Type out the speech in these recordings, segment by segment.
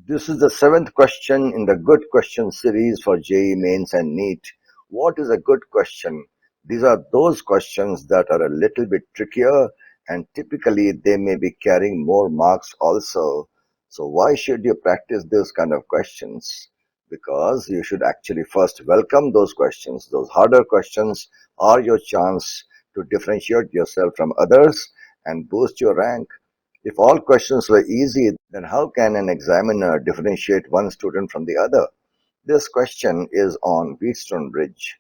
This is the seventh question in the good question series for JEE Mains and NEET. What is a good question? These are those questions that are a little bit trickier and typically they may be carrying more marks also. So why should you practice those kind of questions? Because you should actually first welcome those questions. Those harder questions are your chance to differentiate yourself from others and boost your rank. If all questions were easy, then how can an examiner differentiate one student from the other? This question is on Wheatstone Bridge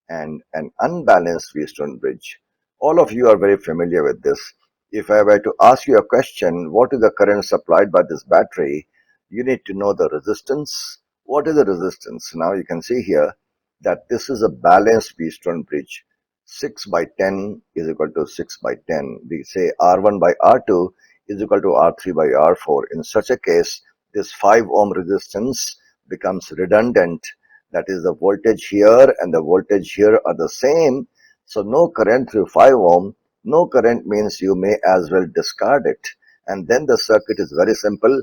and an unbalanced Wheatstone Bridge. All of you are very familiar with this. If I were to ask you a question, what is the current supplied by this battery? You need to know the resistance. What is the resistance? Now you can see here that this is a balanced Wheatstone Bridge. 6 by 10 is equal to 6 by 10. We say R1 by R2 is equal to R3 by R4. In such a case, this 5 ohm resistance becomes redundant. That is, the voltage here and the voltage here are the same. So no current through 5 ohm. No current means you may as well discard it. And then the circuit is very simple.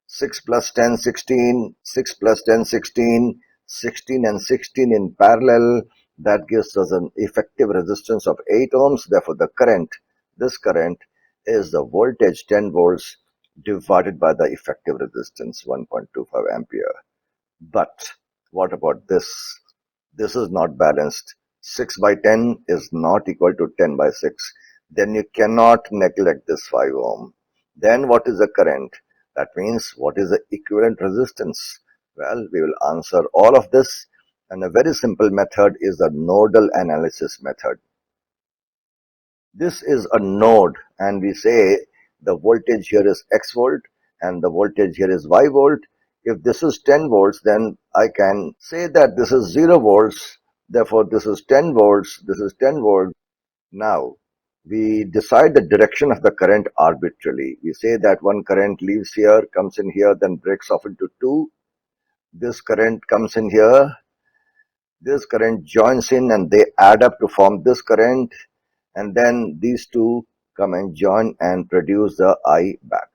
6 plus 10, 16, 6 plus 10, 16, 16 and 16 in parallel. That gives us an effective resistance of 8 ohms. Therefore, the current, this current is the voltage 10 volts divided by the effective resistance 1.25 ampere. But what about this? This is not balanced. 6 by 10 is not equal to 10 by 6. Then you cannot neglect this 5 ohm. Then what is the current? That means what is the equivalent resistance? Well, we will answer all of this, and a very simple method is the Nodal Analysis Method. This is a node, and we say the voltage here is X volt and the voltage here is Y volt. If this is 10 volts, then I can say that this is 0 volts. Therefore, this is 10 volts. This is 10 volts. Now, we decide the direction of the current arbitrarily. We say that one current leaves here, comes in here, then breaks off into two. This current comes in here. This current joins in and they add up to form this current. And then these two come and join and produce the I back.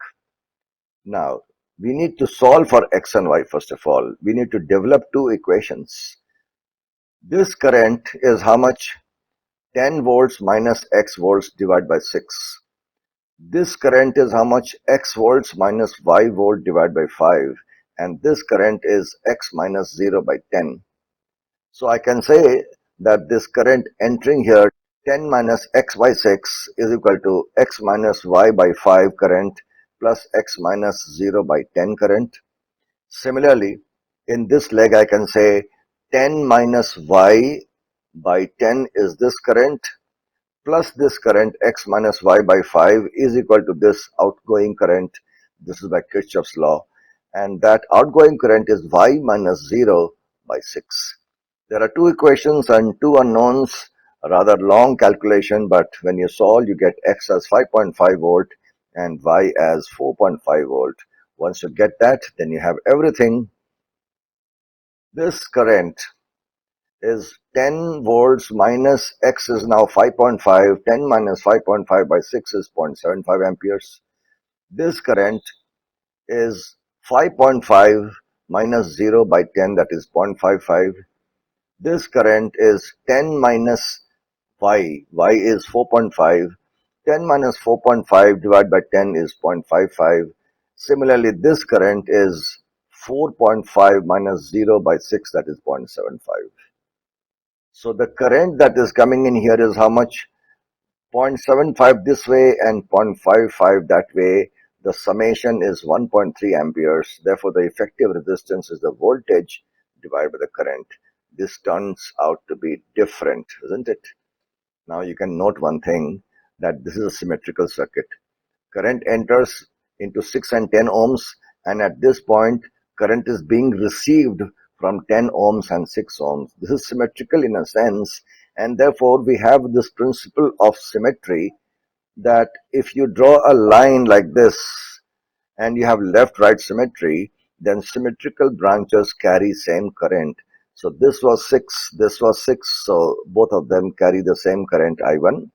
Now, we need to solve for X and Y first of all. We need to develop two equations. This current is how much? 10 volts minus X volts divided by 6. This current is how much? X volts minus Y volt divided by 5. And this current is X minus 0 by 10. So I can say that this current entering here, 10 minus X by 6 is equal to X minus Y by 5 current plus X minus 0 by 10 current. Similarly, in this leg I can say 10 minus Y by 10 is this current plus this current X minus Y by 5 is equal to this outgoing current. This is by Kirchhoff's law. And that outgoing current is Y minus 0 by 6. There are two equations and two unknowns, a rather long calculation, but when you solve, you get X as 5.5 volt and Y as 4.5 volt. Once you get that, then you have everything. This current is 10 volts minus X is now 5.5. 10 minus 5.5 by 6 is 0.75 amperes. This current is 5.5 minus 0 by 10, that is 0.55. This current is 10 minus Y. Y is 4.5. 10 minus 4.5 divided by 10 is 0.55. Similarly, this current is 4.5 minus 0 by 6, that is 0.75. So the current that is coming in here is how much? 0.75 this way and 0.55 that way. The summation is 1.3 amperes. Therefore, the effective resistance is the voltage divided by the current. This turns out to be different, isn't it? Now you can note one thing, that this is a symmetrical circuit. Current enters into 6 and 10 ohms, and at this point, current is being received from 10 ohms and 6 ohms. This is symmetrical in a sense, and therefore we have this principle of symmetry that if you draw a line like this and you have left-right symmetry, then symmetrical branches carry same current. So this was 6, this was 6, so both of them carry the same current I1.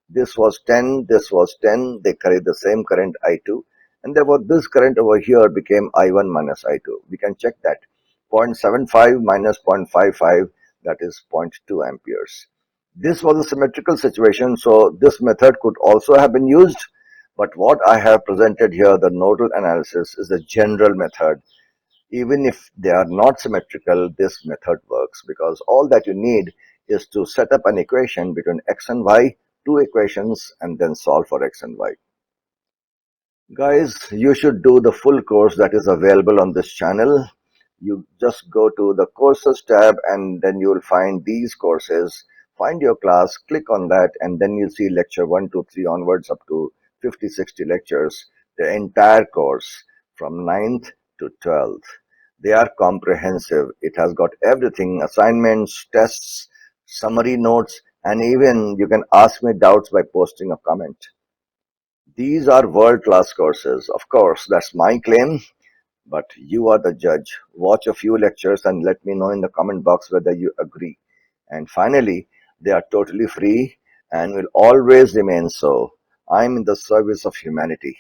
This was 10, this was 10, they carry the same current I2. And therefore this current over here became I1 minus I2. We can check that. 0.75 minus 0.55, that is zero point 0.2 amperes. This was a symmetrical situation, so this method could also have been used. But what I have presented here, the nodal analysis, is a general method. Even if they are not symmetrical, this method works because all that you need is to set up an equation between x and y, two equations, and then solve for x and y. Guys, you should do the full course that is available on this channel. You just go to the courses tab and then you will find these courses. Find your class, click on that, and then you'll see lecture 1 to 3 onwards up to 50-60 lectures. The entire course from 9th to 12th. They are comprehensive. It has got everything: assignments, tests, summary notes, and even you can ask me doubts by posting a comment. These are world-class courses. Of course, that's my claim, but you are the judge. Watch a few lectures and let me know in the comment box whether you agree. And finally, they are totally free and will always remain so. I'm in the service of humanity.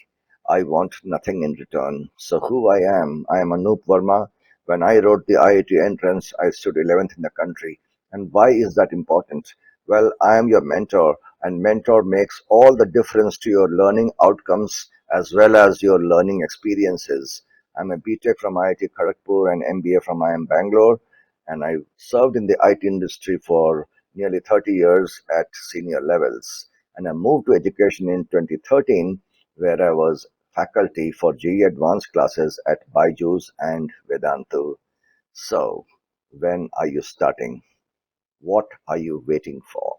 I want nothing in return. So who I am Anup Verma. When I wrote the IIT entrance, I stood 11th in the country. And why is that important? Well, I am your mentor, and mentor makes all the difference to your learning outcomes as well as your learning experiences. I'm a BTech from IIT Kharagpur and MBA from IIM Bangalore, and I served in the IT industry for nearly 30 years at senior levels. And I moved to education in 2013, where I was faculty for JEE advanced classes at Byju's and Vedantu. So, when are you starting? What are you waiting for?